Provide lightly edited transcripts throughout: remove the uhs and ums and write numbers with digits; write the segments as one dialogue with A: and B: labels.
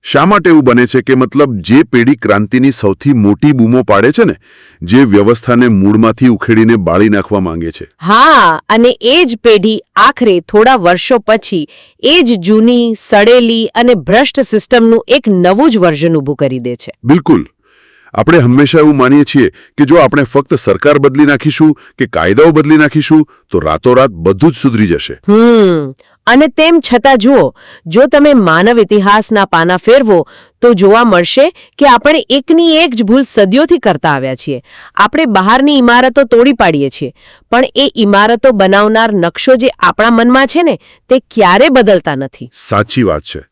A: શા માટે એવું બને છે કે મતલબ જે પેઢી ક્રાંતિની સૌથી મોટી બૂમો પાડે છે ને, જે વ્યવસ્થાને મૂળમાંથી ઉખેડીને બાળી નાખવા માંગે છે?
B: હા, અને એ જ પેઢી આખરે થોડા વર્ષો પછી એ જ જૂની, સડેલી અને ભ્રષ્ટ સિસ્ટમનું એક નવું જ વર્ઝન ઊભું કરી દે છે.
A: બિલકુલ. આપણે હંમેશા એવું માનીએ છીએ કે જો આપણે ફક્ત સરકાર બદલી નાખીશું કે કાયદાઓ બદલી નાખીશું તો રાતોરાત બધું જ સુધરી જશે.
B: અને તેમ છતાં જુઓ, જો તમે માનવ ઇતિહાસના પાના ફેરવો તો જોવા મળશે કે આપણે એકની એક જ ભૂલ સદીઓથી કરતા આવ્યા છીએ. આપણે બહારની ઇમારતો તોડી પાડીએ છીએ, પણ એ ઇમારતો બનાવનાર નકશો જે આપણા મનમાં છે ને, તે ક્યારે બદલતા નથી.
A: સાચી વાત છે.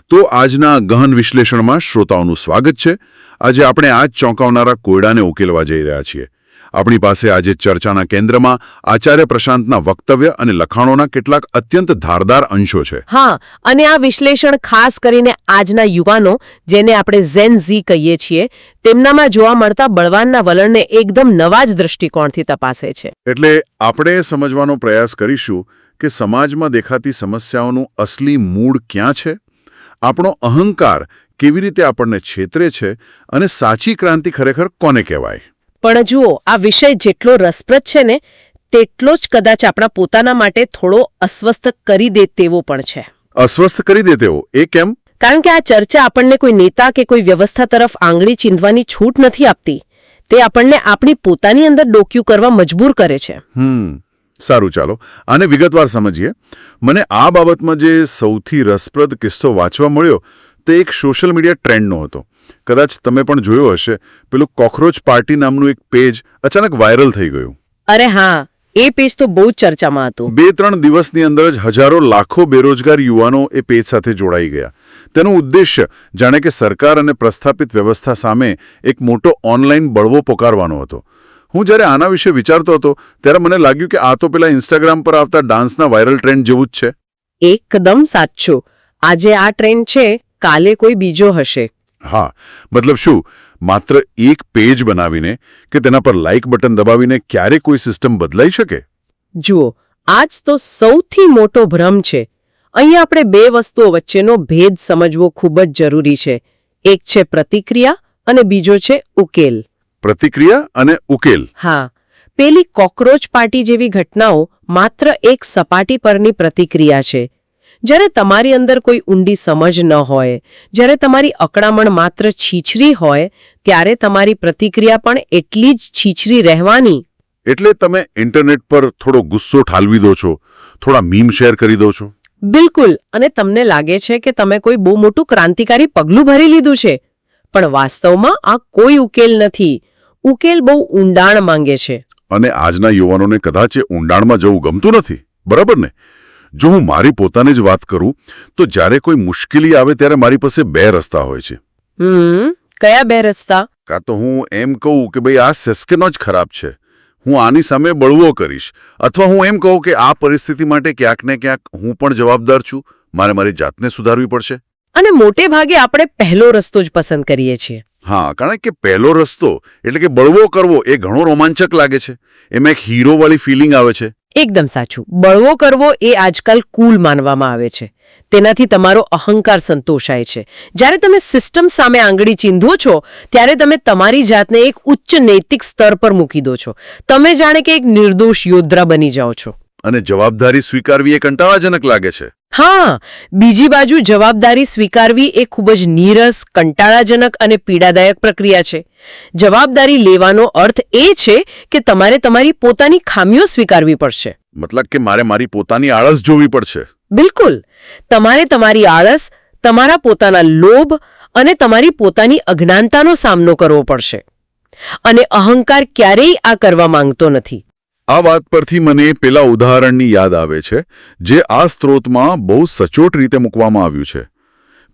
A: તો આજના ગહન વિશ્લેષણમાં શ્રોતાઓનું સ્વાગત છે. આજે આપણે આ જ ચોંકાવનારા કોયડાને ઉકેલવા જઈ રહ્યા છીએ. આપણી પાસે આજે ચર્ચાના કેન્દ્રમાં આચાર્ય પ્રશાંતના વક્તવ્ય અને લખાણોના કેટલાક અત્યંત ધારદાર અંશો છે.
B: હા, અને આ વિશ્લેષણ ખાસ કરીને આજના યુવાનો, જેને આપણે ઝેન ઝી કહીએ છીએ, તેમનામાં જોવા મળતા બળવાનના વલણને એકદમ નવા જ દૃષ્ટિકોણથી તપાસે છે.
A: એટલે આપણે સમજવાનો પ્રયાસ કરીશું કે સમાજમાં દેખાતી સમસ્યાઓનું અસલી મૂળ ક્યાં છે, આપણો અહંકાર કેવી રીતે આપણને છેતરે છે અને સાચી ક્રાંતિ ખરેખર કોને કહેવાય.
B: પણ જુઓ, આ વિષય જેટલો રસપ્રદ છે ને, તેટલો જ કદાચ આપણા પોતાના માટે થોડો અસ્વસ્થ કરી દે તેવો પણ છે.
A: અસ્વસ્થ કરી દે તેવો? એ કેમ?
B: કારણ કે આ ચર્ચા આપણને કોઈ નેતા કે કોઈ વ્યવસ્થા તરફ આંગળી ચીંધવાની છૂટ નથી આપતી. તે આપણને આપણી પોતાની અંદર ડોક્યું કરવા મજબૂર કરે છે.
A: સારું, ચાલો આને વિગતવાર સમજીએ. મને આ બાબતમાં જે સૌથી રસપ્રદ કિસ્સો વાંચવા મળ્યો તે એક સોશિયલ મીડિયા ટ્રેન્ડનો હતો. કદાચ તમે પણ જોયો હશે. પેલું કોકરોચ પાર્ટી નામનું એક પેજ અચાનક વાયરલ થઈ ગયું.
B: અરે હા, એ પેજ તો બહુ જ ચર્ચામાં હતું.
A: 2-3 દિવસની અંદર જ હજારો લાખો બેરોજગાર યુવાનો એ પેજ સાથે જોડાઈ ગયા. તેનો ઉદ્દેશ્ય જાણે કે સરકાર અને પ્રસ્થાપિત વ્યવસ્થા સામે એક મોટો ઓનલાઈન બળવો પોકારવાનો હતો. હું જ્યારે આના વિશે વિચારતો હતો ત્યારે મને લાગ્યું કે આ તો પેલા ઇન્સ્ટાગ્રામ પર આવતા ડાન્સના વાયરલ ટ્રેન્ડ જેવું જ છે.
B: એકદમ સાચું. આજે આ ટ્રેન્ડ છે, કાલે કોઈ બીજો હશે.
A: હા, મતલબ શું, માત્ર એક પેજ બનાવીને કે તેના પર લાઇક બટન દબાવીને ક્યારે કોઈ સિસ્ટમ બદલાઈ શકે?
B: જુઓ, આજ તો સૌથી મોટો ભ્રમ છે. અહીં આપણે બે વસ્તુઓ વચ્ચેનો ભેદ સમજવો ખૂબ જ જરૂરી છે. એક છે પ્રતિક્રિયા અને બીજો છે ઉકેલ.
A: પ્રતિક્રિયા અને ઉકેલ?
B: હા, પેલી કોકરોચ પાર્ટી જેવી ઘટનાઓ માત્ર એક સપાટી પરની પ્રતિક્રિયા છે. જ્યારે તમારી અંદર કોઈ ઊંડી સમજ ન હોય, જ્યારે તમારી અકળામણ માત્ર છીછરી હોય, ત્યારે તમારી પ્રતિક્રિયા પણ એટલી જ છીછરી રહેવાની.
A: એટલે તમે ઇન્ટરનેટ પર થોડો ગુસ્સો ઠાલવી દો છો, થોડા મીમ શેર કરી દો છો?
B: બિલકુલ. અને તમને લાગે છે કે તમે કોઈ બહુ મોટું ક્રાંતિકારી પગલું ભરી લીધું છે. પણ વાસ્તવમાં આ કોઈ ઉકેલ નથી. ઉકેલ બહુ ઊંડાણ માંગે છે.
A: અને આજના યુવાનોને કદાચ એ ઊંડાણમાં જવું ગમતું નથી, બરાબર ને? જો હું મારી પોતાની જ વાત કરું તો જ્યારે કોઈ મુશ્કેલી આવે ત્યારે મારી પાસે બે રસ્તા હોય છે.
B: કયા બે રસ્તા?
A: કાં તો હું એમ કહું કે ભાઈ આ સેસ્કેનો જ ખરાબ છે, હું આની સામે બળવો કરીશ, અથવા હું એમ કહું કે આ પરિસ્થિતિ માટે ક્યાંક ને ક્યાંક હું પણ જવાબદાર છું, મારે મારી જાતને સુધારવી પડશે.
B: અને મોટે ભાગે આપણે પહેલો રસ્તો જ પસંદ કરીએ છીએ.
A: હા, કારણ કે પહેલો રસ્તો એટલે કે બળવો કરવો એ ઘણો રોમાંચક લાગે છે. એમાં એક હીરોવાળી ફિલિંગ આવે છે.
B: એકદમ સાચું. બળવો કરવો એ આજકાલ કૂલ માનવામાં આવે છે. તેનાથી તમારો અહંકાર સંતોષાય છે. જ્યારે તમે સિસ્ટમ સામે આંગળી ચીંધો છો ત્યારે તમે તમારી જાતને એક ઉચ્ચ નૈતિક સ્તર પર મૂકી દો છો. તમે જાણે કે એક નિર્દોષ યોદ્ધા બની જાઓ છો.
A: અને જવાબદારી સ્વીકારવી એ કંટાળાજનક લાગે છે.
B: હા, બીજી બાજુ જવાબદારી સ્વીકારવી એ ખૂબ જ નીરસ, કંટાળાજનક અને પીડાદાયક પ્રક્રિયા છે. જવાબદારી લેવાનો અર્થ એ છે કે તમારે તમારી પોતાની ખામીઓ સ્વીકારવી પડશે.
A: મતલબ કે મારે મારી પોતાની આળસ જોવી પડશે.
B: બિલકુલ. તમારે તમારી આળસ, તમારા પોતાના લોભ અને તમારી પોતાની અજ્ઞાનતાનો સામનો કરવો પડશે. અને અહંકાર ક્યારેય આ કરવા માંગતો નથી.
A: આ વાત પરથી મને પેલા ઉદાહરણની યાદ આવે છે જે આ સ્ત્રોતમાં બહુ સચોટ રીતે મૂકવામાં આવ્યું છે.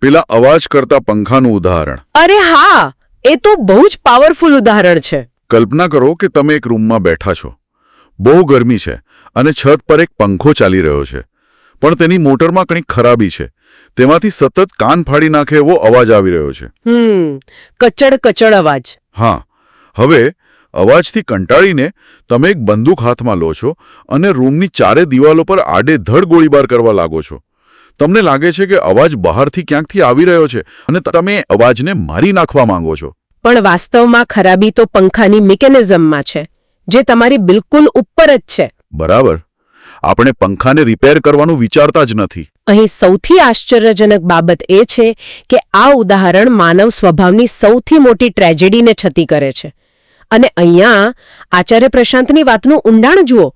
A: પેલા અવાજ કરતા પંખાનું ઉદાહરણ.
B: અરે હા, એ તો બહુ જ પાવરફુલ ઉદાહરણ છે.
A: કલ્પના કરો કે તમે એક રૂમમાં બેઠા છો, બહુ ગરમી છે અને છત પર એક પંખો ચાલી રહ્યો છે, પણ તેની મોટરમાં કંઈક ખરાબી છે. તેમાંથી સતત કાન ફાડી નાખે એવો અવાજ આવી રહ્યો છે.
B: કચડ કચડ અવાજ.
A: હા, હવે અવાજથી કંટાળીને તમે એક બંદૂક હાથમાં લો છો અને રૂમની ચારે દિવાલો પર આડેધડ ગોળીબાર કરવા લાગો છો. તમને લાગે છે કે અવાજ બહારથી ક્યાંકથી આવી રહ્યો છે અને તમે અવાજને મારી નાખવા માંગો છો.
B: પણ વાસ્તવમાં ખરાબી તો પંખાની મિકેનિઝમમાં છે, જે તમારી બિલકુલ ઉપર જ છે.
A: બરાબર. આપણે પંખાને રિપેર કરવાનું વિચારતા જ નથી.
B: અહીં સૌથી આશ્ચર્યજનક બાબત એ છે કે આ ઉદાહરણ માનવ સ્વભાવની સૌથી મોટી ટ્રેજેડીને છતી કરે છે. અને અહીંયા આચાર્ય પ્રશાંતની વાતનું ઊંડાણ જુઓ.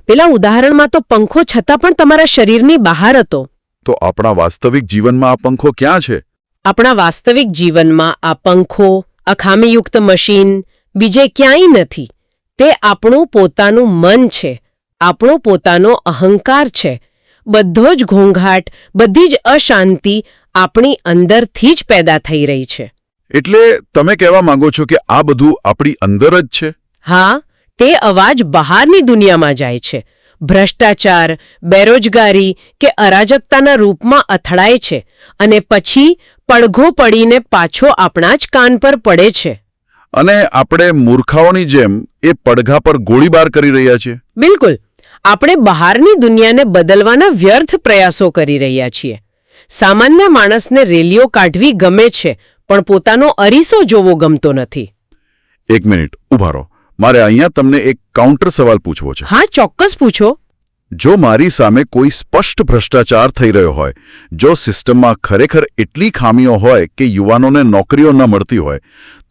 B: પેલા ઉદાહરણમાં તો પંખો છતાં પણ તમારા શરીરની બહાર હતો.
A: તો આપણા વાસ્તવિક જીવનમાં આ પંખો ક્યાં છે?
B: આપણા વાસ્તવિક જીવનમાં આ પંખો, આ ખામીયુક્ત મશીન બીજે ક્યાંય નથી. તે આપણું પોતાનું મન છે, આપણો પોતાનો અહંકાર છે. બધો જ ઘોંઘાટ, બધી જ અશાંતિ આપણી અંદરથી જ પેદા થઈ રહી છે.
A: એટલે તમે કહેવા માંગો છો કે આ બધું આપણી અંદર જ છે?
B: હા, તે અવાજ બહારની દુનિયામાં જાય છે. ભ્રષ્ટાચાર, બેરોજગારી કે અરાજકતાના રૂપમાં અથડાય છે અને પછી પડઘો પડીને પાછો આપણા જ કાન પર પડે છે.
A: અને આપણે મૂર્ખાઓની જેમ એ પડઘા પર ગોળીબાર કરી રહ્યા છીએ.
B: બિલકુલ. આપણે બહારની દુનિયાને બદલવાના વ્યર્થ પ્રયાસો કરી રહ્યા છીએ. સામાન્ય માણસને રેલીઓ કાઢવી ગમે છે, પણ પોતાનો અરીસો જોવો ગમતો નથી.
A: એક મિનિટ ઊભા રહો. મારે અહીંયા તમને એક કાઉન્ટર સવાલ પૂછવો છે.
B: હા, ચોક્કસ પૂછો.
A: જો મારી સામે કોઈ સ્પષ્ટ ભ્રષ્ટાચાર થઈ રહ્યો હોય, જો સિસ્ટમમાં ખરેખર એટલી ખામીઓ હોય કે યુવાનોને નોકરીઓ ન મળતી હોય,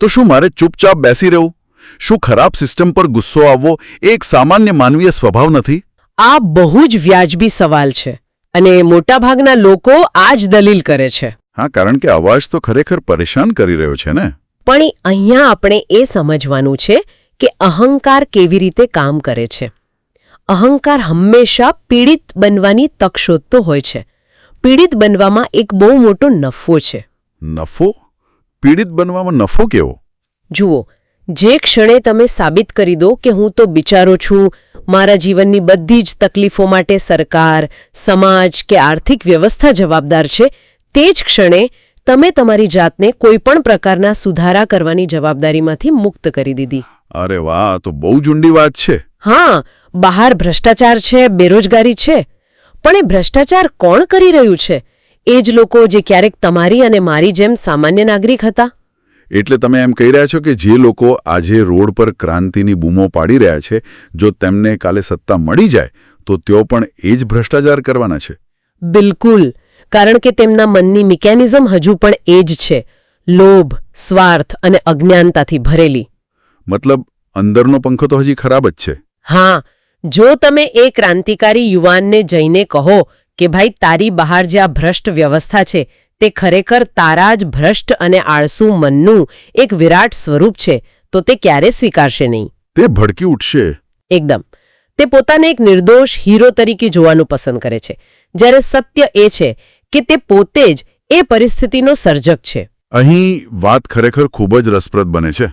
A: તો શું મારે ચૂપચાપ બેસી રહેવું? શું ખરાબ સિસ્ટમ પર ગુસ્સો આવવો એ એક સામાન્ય માનવીય સ્વભાવ નથી?
B: આ બહુ જ વ્યાજબી સવાલ છે અને મોટાભાગના લોકો આ જ દલીલ કરે છે.
A: હા, કારણ કે અવાજ તો ખરેખર પરેશાન કરી રહ્યો છે ને.
B: પણ અહીંયા આપણે એ સમજવાનું છે કે અહંકાર કેવી રીતે કામ કરે છે. અહંકાર હંમેશા પીડિત બનવાની તક શોધતો હોય છે. પીડિત બનવામાં એક બહુ મોટો નફો છે.
A: નફો? પીડિત બનવામાં નફો કેવો?
B: જુઓ, જે ક્ષણે તમે સાબિત કરી દો કે હું તો બિચારો છું, મારા જીવનની બધી જ તકલીફો માટે સરકાર, સમાજ કે આર્થિક વ્યવસ્થા જવાબદાર છે, તે જ ક્ષણે તમે તમારી જાતને કોઈપણ પ્રકારના સુધારા કરવાની જવાબદારીમાંથી મુક્ત કરી દીધી.
A: અરે વાહ, તો બહુ જ ઊંડી વાત છે.
B: હા, બહાર ભ્રષ્ટાચાર છે, બેરોજગારી છે, પણ એ ભ્રષ્ટાચાર કોણ કરી રહ્યું છે? એ જ લોકો જે ક્યારેક તમારી અને મારી જેમ સામાન્ય નાગરિક હતા.
A: એટલે તમે એમ કહી રહ્યા છો કે જે લોકો આજે રોડ પર ક્રાંતિની બૂમો પાડી રહ્યા છે, જો તેમને કાલે સત્તા મળી જાય તો તેઓ પણ એ જ ભ્રષ્ટાચાર કરવાના છે?
B: બિલકુલ, કારણ કે તેમના મનની મિકેનિઝમ હજુ પણ એ જ છે, લોભ, સ્વાર્થ અને અજ્ઞાનતાથી ભરેલી.
A: મતલબ અંદરનો પંખો તો હજી ખરાબ જ છે.
B: હા, જો તમે એ ક્રાંતિકારી યુવાનને જઈને કહો કે ભાઈ તારી બહાર જે આ ભ્રષ્ટ વ્યવસ્થા છે તે ખરેખર તારા જ ભ્રષ્ટ અને આળસુ મનનું એક વિરાટ સ્વરૂપ છે, તો તે ક્યારે સ્વીકારશે નહીં.
A: તે ભડકી ઉઠશે.
B: એકદમ. તે પોતાને એક નિર્દોષ હીરો તરીકે જોવાનું પસંદ કરે છે, જ્યારે સત્ય એ છે કે તે પોતે જ એ પરિસ્થિતિનો સર્જક છે.
A: અહીં વાત ખરેખર ખૂબ જ રસપ્રદ બને છે.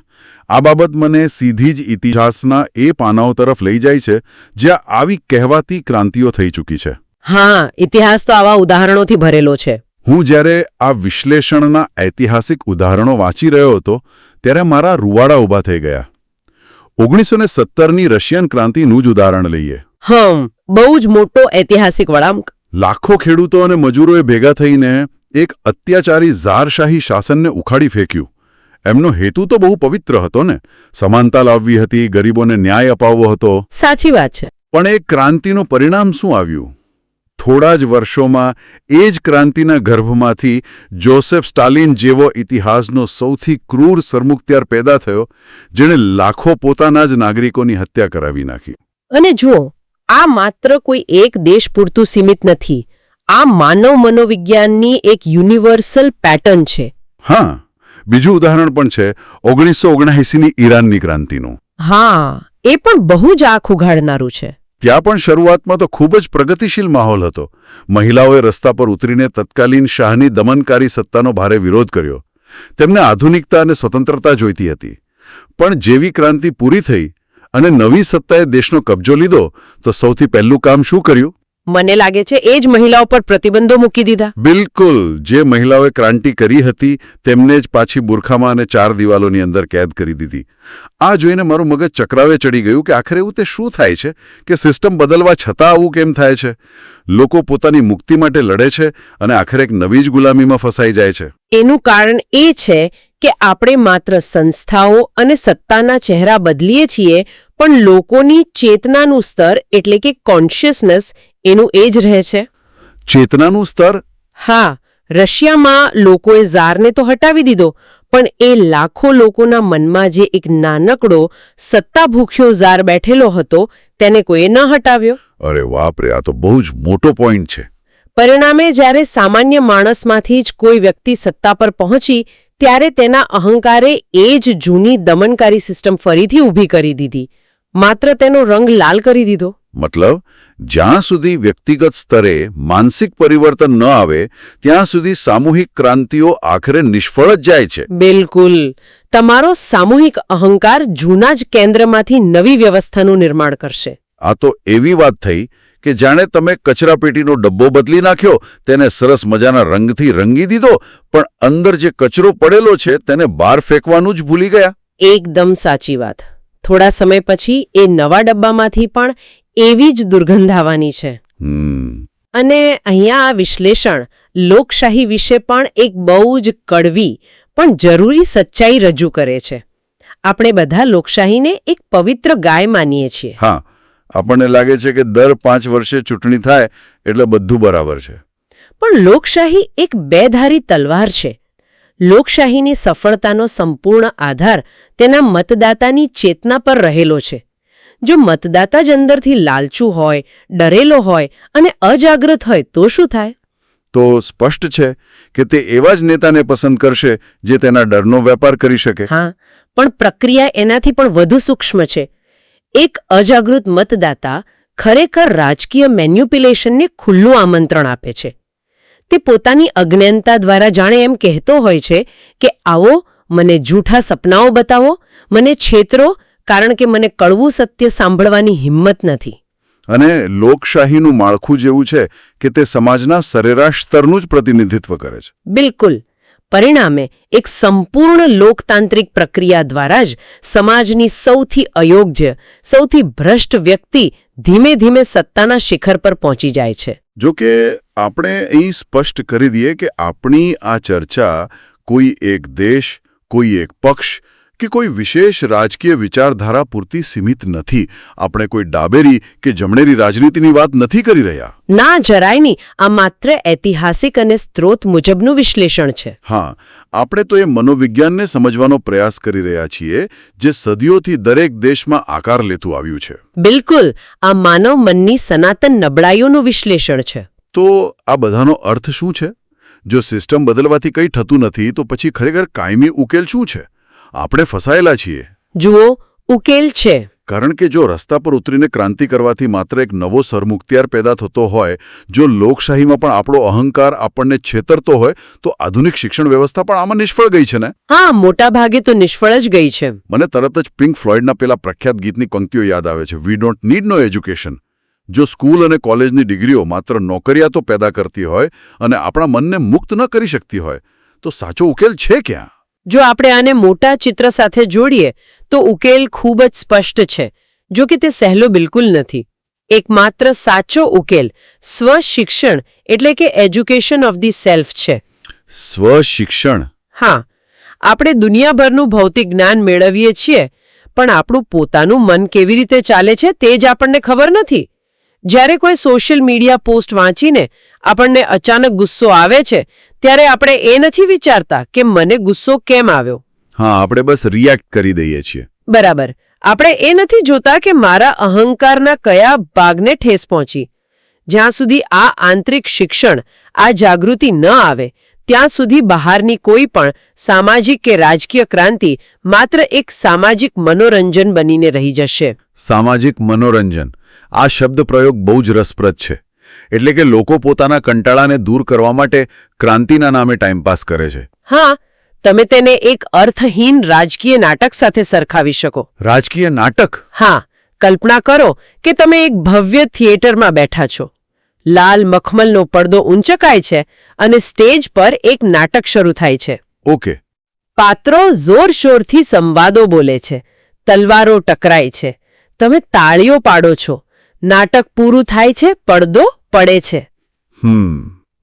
A: આ બાબત મને સીધી જ ઇતિહાસના એ પાનાઓ તરફ લઈ જાય છે જ્યાં આવી કહેવાતી ક્રાંતિઓ થઈ ચૂકી છે.
B: હા, ઇતિહાસ તો આવા ઉદાહરણોથી ભરેલો છે.
A: હું જ્યારે આ વિશ્લેષણના ઐતિહાસિક ઉદાહરણો વાંચી રહ્યો હતો ત્યારે મારા રૂવાડા ઊભા થઈ ગયા. 1917ની રશિયન ક્રાંતિનું જ ઉદાહરણ લઈએ.
B: બહુ જ મોટો ઐતિહાસિક વળાંક.
A: લાખો ખેડૂતો અને મજૂરોએ ભેગા થઈને એક અત્યાચારી ઝારશાહી શાસનને ઉખાડી ફેંક્યું. એમનો હેતુ તો બહુ પવિત્ર હતો ને, સમાનતા લાવવી હતી, ગરીબોને ન્યાય અપાવવો હતો.
B: સાચી વાત છે.
A: પણ એ ક્રાંતિનું પરિણામ શું આવ્યું? થોડા જ વર્ષોમાં એ જ ક્રાંતિના ગર્ભમાંથી જોસેફ સ્ટાલિન જેવો ઇતિહાસનો સૌથી ક્રૂર સરમુખત્યાર પેદા થયો, જેણે લાખો પોતાના જ નાગરિકોની હત્યા કરાવી નાખી.
B: અને જુઓ, આ માત્ર કોઈ એક દેશ પૂરતું સીમિત નથી. આ માનવ મનોવિજ્ઞાનની એક યુનિવર્સલ પેટર્ન છે.
A: હા, બીજું ઉદાહરણ પણ છે 1979ની ઈરાનની ક્રાંતિનું.
B: હા, એ પણ બહુ જ આંખ ઉઘાડનારું છે.
A: ત્યાં પણ શરૂઆતમાં તો ખૂબ જ પ્રગતિશીલ માહોલ હતો. મહિલાઓએ રસ્તા પર ઉતરીને તત્કાલીન શાહની દમનકારી સત્તાનો ભારે વિરોધ કર્યો. તેમને આધુનિકતા અને સ્વતંત્રતા જોઈતી હતી. પણ જેવી ક્રાંતિ પૂરી થઈ અને નવી સત્તાએ દેશનો કબજો લીધો તો સૌથી પહેલું કામ શું કર્યું?
B: મને લાગે છે એ જ મહિલાઓ પર પ્રતિબંધો મૂકી દીધા.
A: બિલકુલ. જે મહિલાઓએ ક્રાંતિ કરી હતી તેમને જ પાછી બુરખામાં અને 4 દિવાલોની અંદર કેદ કરી દીધી. આ જોઈને મારું મગજ ચક્રાવે ચડી ગયું કે આખરે એવું તે શું થાય છે કે સિસ્ટમ બદલવા છતાં આવું કેમ થાય છે? લોકો પોતાની મુક્તિ માટે લડે છે અને આખરે એક નવી જ ગુલામીમાં ફસાઈ જાય છે.
B: એનું કારણ એ છે કે આપણે માત્ર સંસ્થાઓ અને સત્તાના ચહેરા બદલીએ છીએ, પણ લોકોની ચેતનાનું સ્તર એટલે કે કોન્શિયસનેસ એનું એ જ રહે છે.
A: ચેતનાનું સ્તર?
B: હા, રશિયામાં લોકોએ ઝારને તો હટાવી દીધો, પણ એ લાખો લોકોના મનમાં જે એક નાનકડો સત્તાભૂખ્યો ઝાર બેઠેલો હતો તેને કોઈએ ન હટાવ્યો.
A: અરે બાપ રે, આ તો બહુ જ મોટો પોઈન્ટ છે.
B: પરિણામે જ્યારે સામાન્ય માણસમાંથી જ કોઈ વ્યક્તિ સત્તા પર પહોંચી ત્યારે તેના અહંકારે એ જ જૂની દમનકારી સિસ્ટમ ફરીથી ઊભી કરી દીધી, માત્ર તેનો રંગ લાલ કરી દીધો.
A: મતલબ, જ્યાં સુધી વ્યક્તિગત સ્તરે માનસિક પરિવર્તન ન આવે ત્યાં સુધી સામૂહિક ક્રાંતિઓ આખરે નિષ્ફળ જ જાય છે.
B: બિલકુલ. તમારો સામૂહિક અહંકાર જૂના જ કેન્દ્રમાંથી નવી વ્યવસ્થાનું નિર્માણ કરશે.
A: આ તો એવી વાત થઈ કે જાણે તમે કચરાપેટીનો ડબ્બો બદલી નાખ્યો, તેને સરસ મજાના રંગથી રંગી દીધો, પણ અંદર જે કચરો પડેલો છે તેને બહાર ફેંકવાનું જ ભૂલી ગયા.
B: એકદમ સાચી વાત. થોડા સમય પછી એ નવા ડબ્બામાંથી પણ એવી જ દુર્ગંધ આવવાની છે. અને અહીંયા આ વિશ્લેષણ લોકશાહી વિશે પણ એક બહુ જ કડવી પણ જરૂરી સચ્ચાઈ રજૂ કરે છે. આપણે બધા લોકશાહીને એક પવિત્ર ગાય માનીએ છીએ.
A: હા, આપણને લાગે છે કે દર 5 વર્ષે ચૂંટણી થાય એટલે બધું બરાબર છે.
B: પણ લોકશાહી એક બેધારી તલવાર છે. લોકશાહીની સફળતાનો સંપૂર્ણ આધાર તેના મતદાતાની ચેતના પર રહેલો છે. જો મતદાતા જ અંદરથી લાલચુ હોય, ડરેલો હોય અને અજાગૃત હોય તો શું થાય?
A: તો સ્પષ્ટ છે કે તે એવા જ નેતાને પસંદ કરશે જે તેના ડરનો વેપાર કરી શકે.
B: હા, પણ પ્રક્રિયા એનાથી પણ વધુ સૂક્ષ્મ છે. એક અજાગૃત મતદાતા ખરેખર રાજકીય મેન્યુપ્યુલેશનને ખુલ્લું આમંત્રણ આપે છે. તે પોતાની અજ્ઞાનતા દ્વારા જાણે એમ કહેતો હોય છે કે આવો, મને જૂઠા સપનાઓ બતાવો, મને છેતરો, કારણ કે મને કડવું સત્ય સાંભળવાની હિંમત નથી.
A: અને લોકશાહીનું માળખું જેવું છે કે તે સમાજના સરેરાશ સ્તરનું જ પ્રતિનિધિત્વ કરે છે.
B: બિલકુલ. પરિણામે એક સંપૂર્ણ લોકતાંત્રિક પ્રક્રિયા દ્વારા જ સમાજની સૌથી અયોગ્ય, સૌથી ભ્રષ્ટ વ્યક્તિ ધીમે ધીમે સત્તાના શિખર પર પહોંચી જાય છે.
A: જો કે આપણે અહીં સ્પષ્ટ કરી દઈએ કે આપણી આ ચર્ચા કોઈ એક દેશ, કોઈ એક પક્ષ કે કોઈ વિશેષ રાજકીય વિચારધારા પૂરતી સીમિત નથી. આપણે કોઈ ડાબેરી કે જમણેરી રાજનીતિની વાત નથી કરી રહ્યા.
B: ના, જરાય નહીં. આ માત્ર ઐતિહાસિક અને સ્ત્રોત મુજબનું વિશ્લેષણ છે.
A: હા, આપણે તો એ મનોવિજ્ઞાનને સમજવાનો પ્રયાસ કરી રહ્યા છીએ જે સદીઓથી દરેક દેશમાં આકાર લેતું આવ્યું છે.
B: બિલકુલ. આ માનવ મનની સનાતન નબળાઈઓનું વિશ્લેષણ છે.
A: તો આ બધાનો અર્થ શું છે? જો સિસ્ટમ બદલવાથી કંઈ થતું નથી તો પછી ખરેખર કાયમી ઉકેલ શું છે? આપણે ફસાયેલા છીએ.
B: જુઓ, ઉકેલ છે.
A: કારણ કે જો રસ્તા પર ઉતરીને ક્રાંતિ કરવાથી માત્ર એક નવો સરમુખત્યાર પેદા થતો હોય, જો લોકશાહીમાં પણ આપણો અહંકાર આપણને છેતરતો હોય, તો આધુનિક શિક્ષણ વ્યવસ્થા પણ આમાં નિષ્ફળ ગઈ છે ને?
B: હા, મોટા ભાગે તો નિષ્ફળ જ ગઈ છે.
A: મને તરત જ પિંક ફ્લોઇડના પેલા પ્રખ્યાત ગીતની પંક્તિઓ યાદ આવે છે, we don't need no education. જો સ્કૂલ અને કોલેજની ડિગ્રીઓ માત્ર નોકરિયાતો પેદા કરતી હોય અને આપણા મનને મુક્ત ન કરી શકતી હોય, તો સાચો ઉકેલ છે ક્યાં?
B: જો આપણે આને મોટા ચિત્ર સાથે જોડીએ તો ઉકેલ ખૂબ જ સ્પષ્ટ છે. જો કે તે સહેલો બિલકુલ નથી. એકમાત્ર સાચો ઉકેલ સ્વશિક્ષણ એટલે કે એજ્યુકેશન ઓફ ધી સેલ્ફ છે.
A: સ્વશિક્ષણ?
B: હા, આપણે દુનિયાભરનું ભૌતિક જ્ઞાન મેળવીએ છીએ, પણ આપણું પોતાનું મન કેવી રીતે ચાલે છે તે જ આપણને ખબર નથી. જ્યારે કોઈ સોશિયલ મીડિયા પોસ્ટ વાંચીને આપણને અચાનક ગુસ્સો આવે છે ત્યારે આપણે એ નથી વિચારતા કે મને ગુસ્સો કેમ આવ્યો.
A: હા, આપણે બસ રિએક્ટ કરી દઈએ છીએ.
B: બરાબર. આપણે એ નથી જોતા કે મારા અહંકારના કયા ભાગને ઠેસ પહોંચી. જ્યાં સુધી આ આંતરિક શિક્ષણ, આ જાગૃતિ ન આવે ત્યાં સુધી બહારની કોઈ પણ સામાજિક કે રાજકીય ક્રાંતિ માત્ર એક સામાજિક મનોરંજન બનીને રહી જશે.
A: સામાજિક મનોરંજન, આ શબ્દ પ્રયોગ બહુ જ રસપ્રદ છે. એટલે કે લોકો પોતાના કંટાળાને દૂર કરવા માટે ક્રાંતિના નામે ટાઈમપાસ કરે છે.
B: હા, તમે તેને એક અર્થહીન રાજકીય નાટક સાથે સરખાવી શકો.
A: રાજકીય નાટક?
B: હા, કલ્પના કરો કે તમે એક ભવ્ય થિયેટરમાં બેઠા છો. લાલ મખમલનો પડદો ઊંચકાય છે અને સ્ટેજ પર એક નાટક શરૂ થાય છે.
A: ઓકે.
B: પાત્રો જોરશોરથી સંવાદો બોલે છે, તલવારો ટકરાય છે, તમે તાળીઓ પાડો છો. નાટક પૂરું થાય છે, પડદો પડે છે.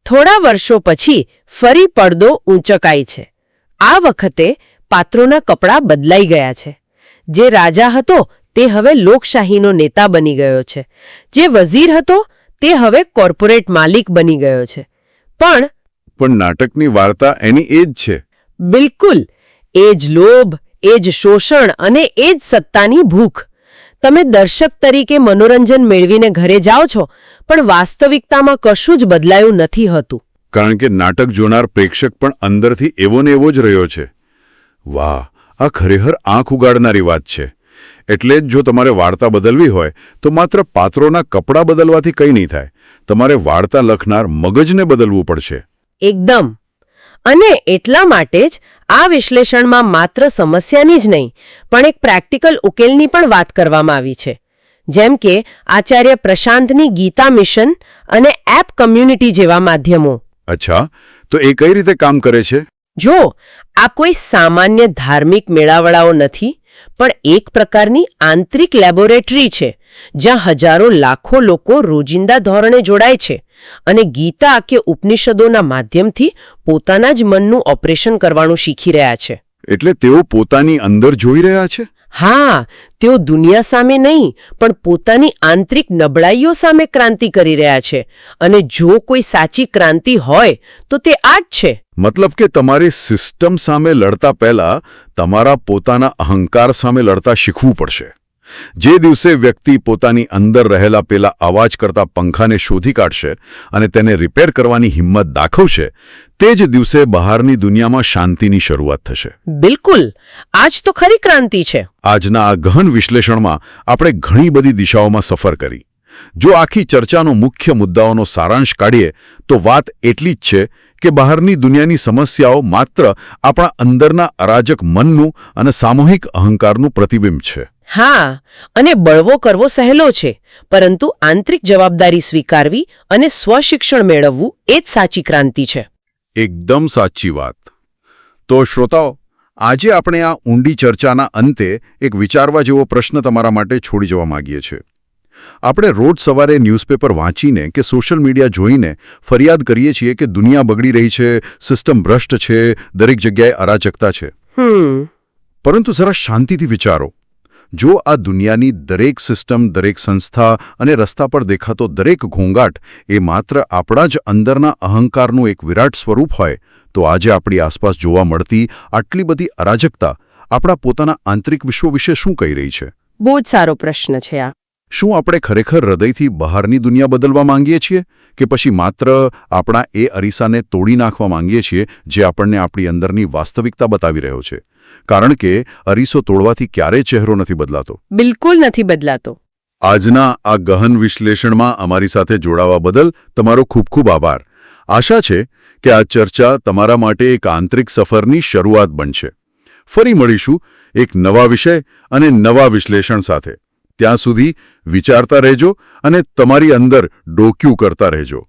B: થોડા વર્ષો પછી ફરી પડદો ઊંચકાય છે. આ વખતે પાત્રોના કપડાં બદલાઈ ગયા છે. જે રાજા હતો તે હવે લોકશાહીનો નેતા બની ગયો છે. જે વઝીર હતો તે હવે કોર્પોરેટ માલિક બની ગયો છે. પણ
A: નાટકની વાર્તા એની એ જ છે.
B: બિલકુલ એ જ લોભ, એ જ શોષણ અને એ જ સત્તાની ભૂખ. તમે દર્શક તરીકે મનોરંજન મેળવીને ઘરે જાઓ છો, પણ વાસ્તવિકતામાં કશું જ બદલાયું નથી હોતું.
A: કારણ કે નાટક જોનાર પ્રેક્ષક પણ અંદરથી એવો ને એવો જ રહ્યો છે. વાહ, આ ખરેખર આંખ ઉગાડનારી વાત છે. એટલે જ જો તમારે વાર્તા બદલવી હોય તો માત્ર પાત્રોના કપડાં બદલવાથી કંઈ નહીં થાય. તમારે વાર્તા લખનાર મગજને બદલવું પડશે.
B: એકદમ. અને એટલા માટે જ આ વિશ્લેષણમાં માત્ર સમસ્યાની જ નહીં, પણ એક પ્રેક્ટિકલ ઉકેલની પણ વાત કરવામાં આવી છે. જેમ કે આચાર્ય પ્રશાંતની ગીતા મિશન અને એપ કમ્યુનિટી જેવા માધ્યમો.
A: અચ્છા, તો એ કઈ રીતે કામ કરે છે?
B: જો આ કોઈ સામાન્ય ધાર્મિક મેળાવડાઓ નથી, પણ એક પ્રકારની આંતરિક લેબોરેટરી છે, જ્યાં હજારો લાખો લોકો રોજિંદા ધોરણે જોડાય છે અને ગીતા કે ઉપનિષદોના માધ્યમથી પોતાના જ મનનું ઓપરેશન કરવાનું શીખી રહ્યા છે.
A: એટલે તેઓ પોતાની અંદર જોઈ રહ્યા છે?
B: હા, તેઓ દુનિયા સામે નહીં, પણ પોતાની આંતરિક નબળાઈઓ સામે ક્રાંતિ કરી રહ્યા છે. અને જો કોઈ સાચી ક્રાંતિ હોય તો તે આ જ છે.
A: મતલબ કે તમારી સિસ્ટમ સામે લડતા પહેલા તમારા પોતાના અહંકાર સામે લડતા શીખવું પડશે. જે દિવસે વ્યક્તિ પોતાની અંદર રહેલા પેલા અવાજ કરતા પંખાને શોધી કાઢશે અને તેને રિપેર કરવાની હિંમત દાખવશે, તે જ દિવસે બહારની દુનિયામાં શાંતિની શરૂઆત થશે.
B: બિલકુલ, આજ તો ખરી ક્રાંતિ છે.
A: આજના આ ગહન વિશ્લેષણમાં આપણે ઘણી બધી દિશાઓમાં સફર કરી. જો આખી ચર્ચાનો મુખ્ય મુદ્દાઓનો સારાંશ કાઢીએ તો વાત એટલી જ છે કે બહારની દુનિયાની સમસ્યાઓ માત્ર આપણા અંદરના અરાજક મનનું અને સામૂહિક અહંકારનું પ્રતિબિંબ છે.
B: હા, અને બળવો કરવો સહેલો છે, પરંતુ આંતરિક જવાબદારી સ્વીકારવી અને સ્વશિક્ષણ મેળવવું એ જ સાચી ક્રાંતિ છે.
A: એકદમ સાચી વાત. તો શ્રોતાઓ, આજે આપણે આ ઊંડી ચર્ચાના અંતે એક વિચારવા જેવો પ્રશ્ન તમારા માટે છોડી જવા માંગીએ છીએ. આપણે રોજ સવારે ન્યૂઝપેપર વાંચીને કે સોશિયલ મીડિયા જોઈને ફરિયાદ કરીએ છીએ કે દુનિયા બગડી રહી છે, સિસ્ટમ ભ્રષ્ટ છે, દરેક જગ્યાએ અરાજકતા છે. પરંતુ જરા શાંતિથી વિચારો. જો આ દુનિયાની દરેક સિસ્ટમ, દરેક સંસ્થા અને રસ્તા પર દેખાતો દરેક ઘોંઘાટ એ માત્ર આપણા જ અંદરના અહંકારનું એક વિરાટ સ્વરૂપ હોય, તો આજે આપણી આસપાસ જોવા મળતી આટલી બધી અરાજકતા આપણા પોતાના આંતરિક વિશ્વ વિશે શું કહી રહી છે?
B: બહુ જ સારો પ્રશ્ન છે આ.
A: શું આપણે ખરેખર હૃદયથી બહારની દુનિયા બદલવા માંગીએ છીએ કે પછી માત્ર આપણા એ અરીસાને તોડી નાખવા માંગીએ છીએ જે આપણને આપણી અંદરની વાસ્તવિકતા બતાવી રહ્યો છે? કારણ કે અરીસો તોડવાથી ક્યારેય ચહેરો નથી બદલાતો.
B: બિલકુલ નથી બદલાતો.
A: આજના આ ગહન વિશ્લેષણમાં અમારી સાથે જોડાવા બદલ તમારો ખૂબ ખૂબ આભાર. આશા છે કે આ ચર્ચા તમારા માટે એક આંતરિક સફરની શરૂઆત બનશે. ફરી મળીશું એક નવા વિષય અને નવા વિશ્લેષણ સાથે. ત્યાં સુધી વિચારતા રહેજો અને તમારી અંદર ડોક્યું કરતા રહેજો.